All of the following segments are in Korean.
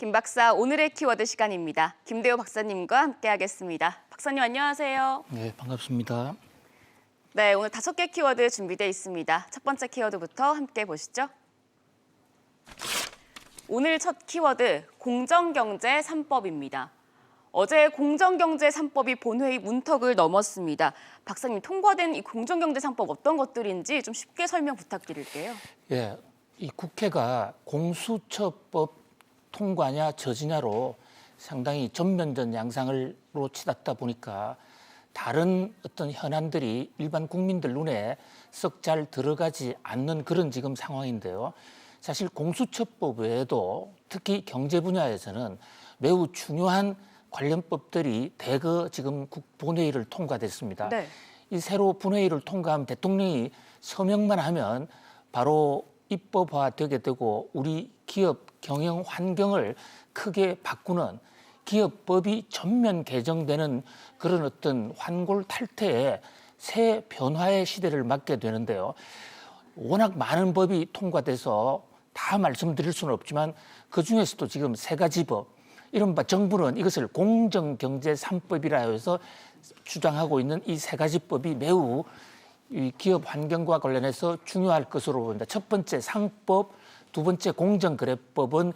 김 박사, 오늘의 키워드 시간입니다. 김대호 박사님과 함께하겠습니다. 박사님 안녕하세요. 네, 반갑습니다. 네, 오늘 5개 키워드 준비되어 있습니다. 첫 번째 키워드부터 함께 보시죠. 오늘 첫 키워드, 공정경제 3법입니다. 어제 공정경제 3법이 본회의 문턱을 넘었습니다. 박사님, 통과된 이 공정경제 3법 어떤 것들인지 좀 쉽게 설명 부탁드릴게요. 예, 이 국회가 공수처법 통과냐 저지냐로 상당히 전면전 양상으로 치닫다 보니까 다른 어떤 현안들이 일반 국민들 눈에 썩 잘 들어가지 않는 그런 지금 상황인데요. 사실 공수처법 외에도 특히 경제 분야에서는 매우 중요한 관련법들이 대거 지금 본회의를 통과됐습니다. 네. 이 새로 본회의를 통과하면 대통령이 서명만 하면 바로 입법화되게 되고 우리 기업 경영 환경을 크게 바꾸는 기업법이 전면 개정되는 그런 어떤 환골탈태의 새 변화의 시대를 맞게 되는데요. 워낙 많은 법이 통과돼서 다 말씀드릴 수는 없지만 그중에서도 지금 3가지 법, 이른바 정부는 이것을 공정경제 3법이라 해서 주장하고 있는 이 3가지 법이 매우 이 기업 환경과 관련해서 중요할 것으로 보인다. 첫 번째 상법, 두 번째 공정거래법은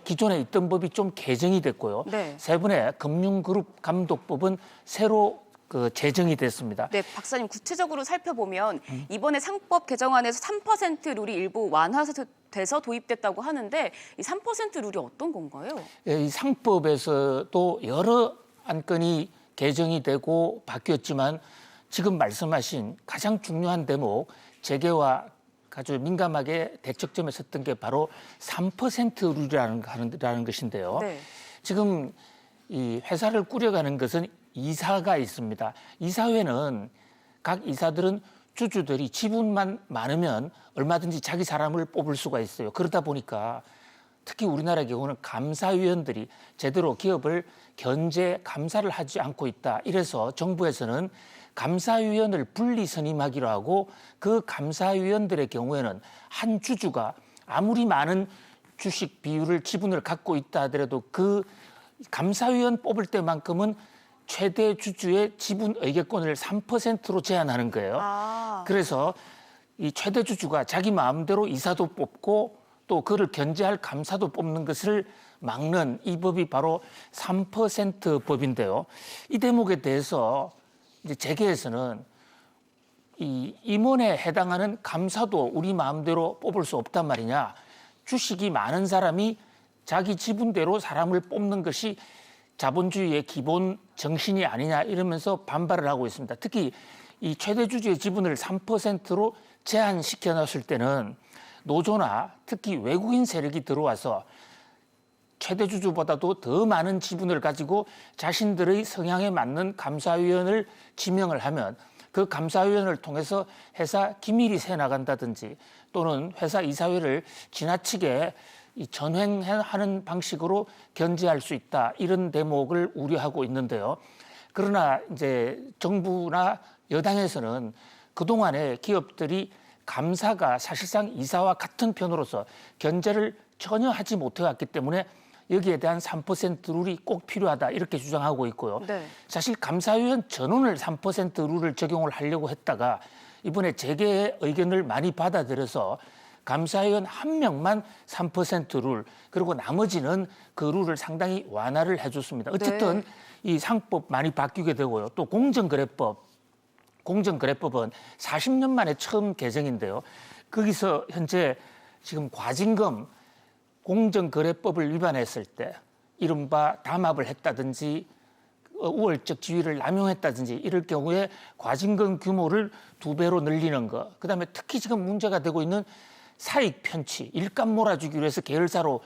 기존에 있던 법이 좀 개정이 됐고요. 네. 세 번째 금융그룹 감독법은 새로 제정이 됐습니다. 네, 박사님 구체적으로 살펴보면 이번에 상법 개정안에서 3% 룰이 일부 완화돼서 도입됐다고 하는데 이 3% 룰이 어떤 건가요? 예, 이 상법에서도 여러 안건이 개정이 되고 바뀌었지만 지금 말씀하신 가장 중요한 대목, 재계와 아주 민감하게 대척점에 섰던 게 바로 3% 룰이라는 것인데요. 네. 지금 이 회사를 꾸려가는 것은 이사가 있습니다. 이사회는 각 이사들은 주주들이 지분만 많으면 얼마든지 자기 사람을 뽑을 수가 있어요. 그러다 보니까 특히 우리나라의 경우는 감사위원들이 제대로 기업을 견제, 감사를 하지 않고 있다. 이래서 정부에서는 감사위원을 분리 선임하기로 하고 그 감사위원들의 경우에는 한 주주가 아무리 많은 주식 비율을 지분을 갖고 있다 하더라도 그 감사위원 뽑을 때만큼은 최대 주주의 지분 의결권을 3%로 제한하는 거예요. 그래서 이 최대 주주가 자기 마음대로 이사도 뽑고 또 그를 견제할 감사도 뽑는 것을 막는 이 법이 바로 3% 법인데요. 이 대목에 대해서 이제 재계에서는 이 임원에 해당하는 감사도 우리 마음대로 뽑을 수 없단 말이냐. 주식이 많은 사람이 자기 지분대로 사람을 뽑는 것이 자본주의의 기본 정신이 아니냐 이러면서 반발을 하고 있습니다. 특히 이 최대 주주의 지분을 3%로 제한시켜 놨을 때는 노조나 특히 외국인 세력이 들어와서 최대 주주보다도 더 많은 지분을 가지고 자신들의 성향에 맞는 감사위원을 지명을 하면 그 감사위원을 통해서 회사 기밀이 새나간다든지 또는 회사 이사회를 지나치게 전횡하는 방식으로 견제할 수 있다. 이런 대목을 우려하고 있는데요. 그러나 이제 정부나 여당에서는 그동안에 기업들이 감사가 사실상 이사와 같은 편으로서 견제를 전혀 하지 못해왔기 때문에 여기에 대한 3% 룰이 꼭 필요하다 이렇게 주장하고 있고요. 네. 사실 감사위원 전원을 3% 룰을 적용을 하려고 했다가 이번에 재계의 의견을 많이 받아들여서 감사위원 1명만 3% 룰, 그리고 나머지는 그 룰을 상당히 완화를 해줬습니다. 어쨌든 이 상법 많이 바뀌게 되고요. 또 공정거래법은 40년 만에 처음 개정인데요. 거기서 현재 지금 과징금 공정거래법을 위반했을 때 이른바 담합을 했다든지 우월적 지위를 남용했다든지 이럴 경우에 과징금 규모를 2배로 늘리는 것. 그다음에 특히 지금 문제가 되고 있는 사익 편취, 일감 몰아주기로 해서 계열사로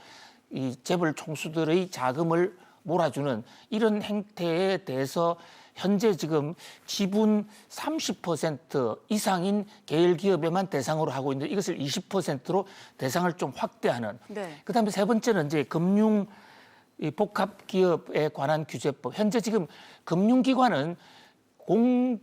이 재벌 총수들의 자금을 몰아주는 이런 행태에 대해서 현재 지금 지분 30% 이상인 계열 기업에만 대상으로 하고 있는데 이것을 20%로 대상을 좀 확대하는. 네. 그다음에 세 번째는 이제 금융 복합 기업에 관한 규제법. 현재 지금 금융기관은 공적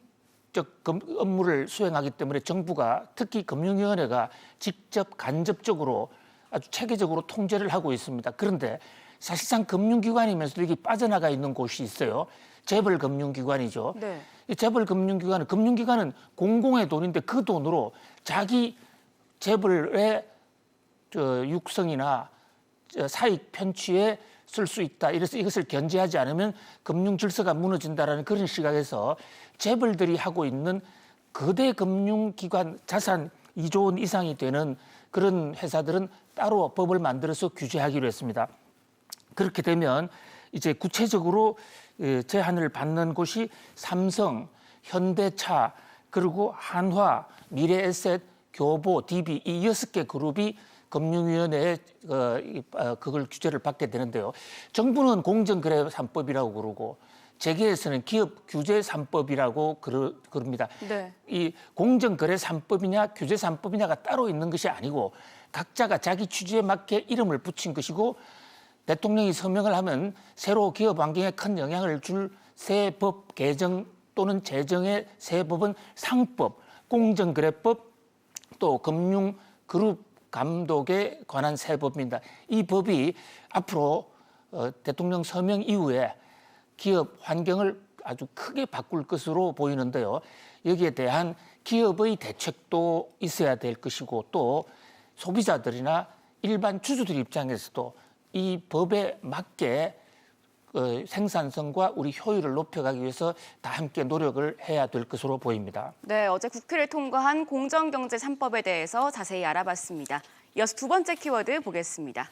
업무를 수행하기 때문에 정부가 특히 금융위원회가 직접 간접적으로 아주 체계적으로 통제를 하고 있습니다. 그런데 사실상 금융기관이면서도 이게 빠져나가 있는 곳이 있어요. 재벌금융기관이죠. 네. 이 재벌금융기관은 금융기관은 공공의 돈인데 그 돈으로 자기 재벌의 육성이나 사익 편취에 쓸 수 있다. 이래서 이것을 견제하지 않으면 금융 질서가 무너진다라는 그런 시각에서 재벌들이 하고 있는 거대 금융기관 자산 2조 원 이상이 되는 그런 회사들은 따로 법을 만들어서 규제하기로 했습니다. 그렇게 되면 이제 구체적으로 제한을 받는 곳이 삼성, 현대차, 그리고 한화, 미래에셋, 교보, DB 이 6개 그룹이 금융위원회에 그걸 규제를 받게 되는데요. 정부는 공정거래 3법이라고 그러고 재계에서는 기업 규제 3법이라고 그럽니다. 네. 이 공정거래 3법이냐 규제 3법이냐가 따로 있는 것이 아니고 각자가 자기 취지에 맞게 이름을 붙인 것이고 대통령이 서명을 하면 새로 기업 환경에 큰 영향을 줄 새 법 개정 또는 제정의 새 법은 상법, 공정거래법, 또 금융그룹 감독에 관한 새 법입니다. 이 법이 앞으로 대통령 서명 이후에 기업 환경을 아주 크게 바꿀 것으로 보이는데요. 여기에 대한 기업의 대책도 있어야 될 것이고 또 소비자들이나 일반 주주들 입장에서도 이 법에 맞게 생산성과 우리 효율을 높여가기 위해서 다 함께 노력을 해야 될 것으로 보입니다. 네, 어제 국회를 통과한 공정경제 3법에 대해서 자세히 알아봤습니다. 이어서 두 번째 키워드 보겠습니다.